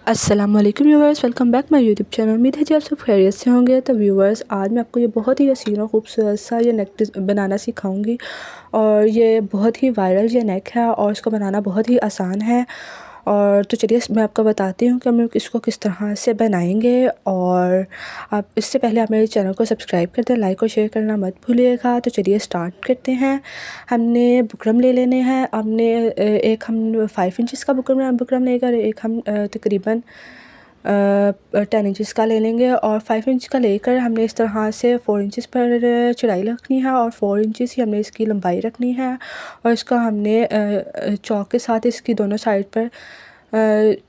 अस्सलाम वालेकुम viewers, welcome back my YouTube channel. उम्मीद है जी आप सब खैरियत से होंगे। तो व्यूवर्स, आज मैं आपको ये बहुत ही हसीन और खूबसूरत सा ये नेक बनाना सिखाऊंगी। और ये बहुत ही वायरल ये नेक है और इसको बनाना बहुत ही आसान है। और तो चलिए मैं आपको बताती हूँ कि हम इसको किस तरह से बनाएंगे। और आप इससे पहले आप मेरे चैनल को सब्सक्राइब कर दें, लाइक और शेयर करना मत भूलिएगा। तो चलिए स्टार्ट करते हैं। हमने बुकरम ले लेने हैं। हमने एक हम 5 इंचज़ का बुकरम लेकर एक हम तकरीबन 10 इंचज़ का ले लेंगे। और 5 इंच का लेकर हमने इस तरह से 4 इंचज़ पर चौड़ाई रखनी है और 4 इंचज़ ही हमने इसकी लंबाई रखनी है। और इसका हमने चौक के साथ इसकी दोनों साइड पर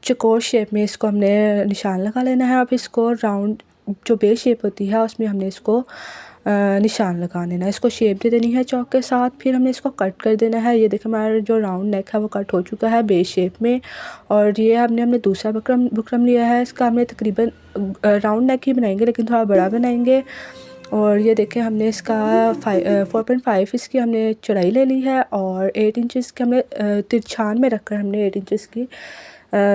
चौकोर शेप में इसको हमने निशान लगा लेना है। अब इसको राउंड जो बेल शेप होती है उसमें हमने इसको निशान लगा देना है। इसको शेप दे देनी है चौक के साथ। फिर हमने इसको कट कर देना है। ये देखिए हमारा जो राउंड नेक है वो कट हो चुका है बेल शेप में। और ये हमने दूसरा बुकरम लिया है। इसका हमने तकरीबन राउंड नेक ही बनाएंगे लेकिन थोड़ा बड़ा बनाएंगे। और ये देखें हमने इसका 4.5 इसकी हमने चौड़ाई ले ली है और 8 इंचज़ की हमने तिरछान में रखकर हमने 8 इंचज़ की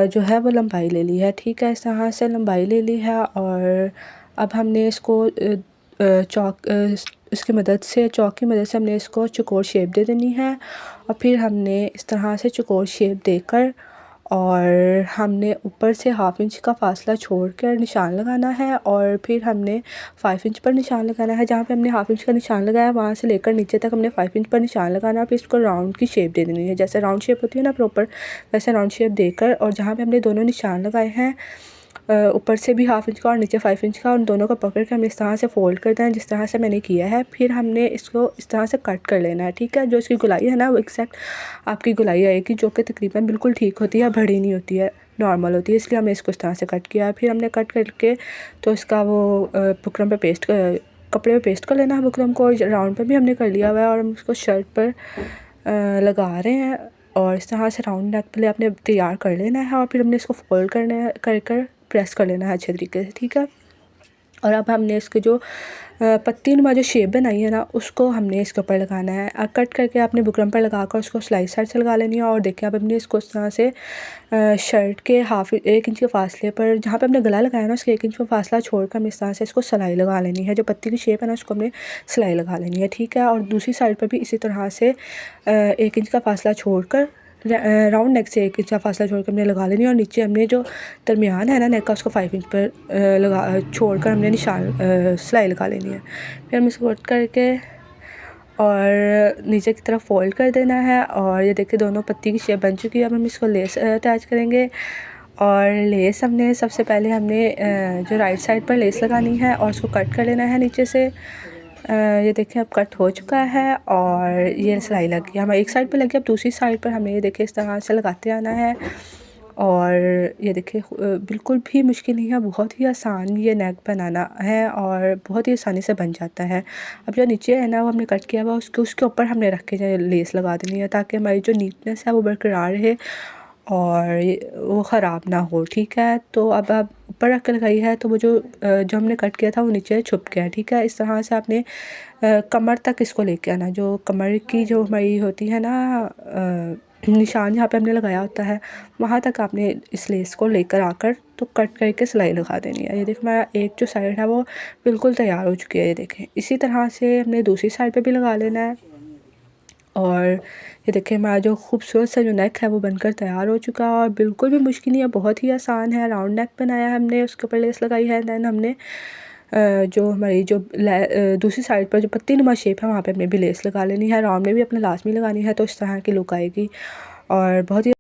जो है वो लंबाई ले ली है। ठीक है, इस तरह से लंबाई ले ली है। और अब हमने इसको इसकी मदद से चौक की मदद से हमने इसको चौकोर शेप दे देनी है। और फिर हमने इस तरह से चौकोर शेप देकर और हमने ऊपर से 1/2 इंच का फासला छोड़कर निशान लगाना है। और फिर हमने 5 इंच पर निशान लगाना है। जहाँ पे हमने 1/2 इंच का निशान लगाया वहाँ से लेकर नीचे तक हमने 5 इंच पर निशान लगाना है। फिर इसको राउंड की शेप दे देनी है, जैसे राउंड शेप होती है ना प्रॉपर, वैसे राउंड शेप देकर। और जहाँ पे हमने दोनों निशान लगाए हैं ऊपर से भी 1/2 इंच का और नीचे 5 इंच का, उन दोनों को पकड़ के हमने इस तरह से फ़ोल्ड कर देना है जिस तरह से मैंने किया है। फिर हमने इसको इस तरह से कट कर लेना है। ठीक है, जो इसकी गुलाई है ना वो एक्जैक्ट आपकी गुलाई आएगी, जो कि तकरीबन बिल्कुल ठीक होती है, बड़ी नहीं होती है, नॉर्मल होती है। इसलिए हमने इसको इस तरह से कट किया है। फिर हमने कट करके तो इसका वो बुकरम पे कपड़े पे पेस्ट कर लेना है बुकरम को। राउंड पर भी हमने कर लिया हुआ है और हम इसको शर्ट पर लगा रहे हैं। और इस तरह से राउंड नेक पहले आपने तैयार कर लेना है और फिर हमने इसको फोल्ड कर प्रेस कर लेना है अच्छे तरीके से। ठीक है, और अब हमने इसके जो पत्ती नुमा जो शेप बनाई है ना उसको हमने इसके ऊपर लगाना है। अब कट करके आपने बुकरम पर लगाकर उसको सिलाई साइड से लगा लेनी है। और देखिए अब हमने इसको इस तरह से शर्ट के 1 इंच के फासले पर जहाँ पे हमने गला लगाया ना उसके 1 इंच का फासला छोड़कर हम इस तरह से इसको सिलाई लगा लेनी है। जो पत्ती की शेप है ना उसको हमने सिलाई लगा लेनी है। ठीक है, और दूसरी साइड पर भी इसी तरह से 1 इंच का फासला छोड़कर राउंड नेक से 1 इंच का फासला छोड़कर हमने लगा लेनी है। और नीचे हमने जो दरमियान है ना नेक का उसको 5 इंच पर छोड़कर हमने निशान सिलाई लगा लेनी है। फिर हम इसको कट करके और नीचे की तरफ फोल्ड कर देना है। और ये देखिए दोनों पत्ती की शेप बन चुकी है। अब हम इसको लेस अटैच करेंगे। और लेस हमने सबसे पहले हमने जो राइट साइड पर लेस लगानी है और उसको कट कर लेना है नीचे से। ये देखिए अब कट हो चुका है और ये सिलाई लग गई, हमें एक साइड पे लगी। अब दूसरी साइड पर हमें ये देखिए इस तरह से लगाते आना है। और ये देखिए बिल्कुल भी मुश्किल नहीं है, बहुत ही आसान ये नेक बनाना है और बहुत ही आसानी से बन जाता है। अब जो नीचे है ना वो हमने कट किया हुआ उसके ऊपर हमने रख के लेस लगा देनी है ताकि हमारी जो नीटनेस है वो बरकरार रहे और वो ख़राब ना हो। ठीक है, तो अब आप ऊपर रख के लगाई है तो वो जो हमने कट किया था वो नीचे छुप गया। ठीक है, इस तरह से आपने कमर तक इसको लेके आना। जो कमर की जो हमारी होती है ना निशान जहाँ पे हमने लगाया होता है वहाँ तक आपने इस लेस को लेकर आकर तो कट करके सिलाई लगा देनी है। ये देखिए मेरा एक जो साइड है वो बिल्कुल तैयार हो चुकी है। ये देखें इसी तरह से हमने दूसरी साइड पे भी लगा लेना है। और ये देखिए हमारा जो खूबसूरत सा जो नेक है वो बनकर तैयार हो चुका है और बिल्कुल भी मुश्किल नहीं है, बहुत ही आसान है। राउंड नेक बनाया है हमने, उसके ऊपर लेस लगाई है। दैन हमने जो हमारी जो दूसरी साइड पर जो पत्ती नुमा शेप है वहाँ पे हमने भी लेस लगा लेनी है। राउंड में भी अपने लास्ट में लगानी है तो इस तरह की लुक आएगी और बहुत ही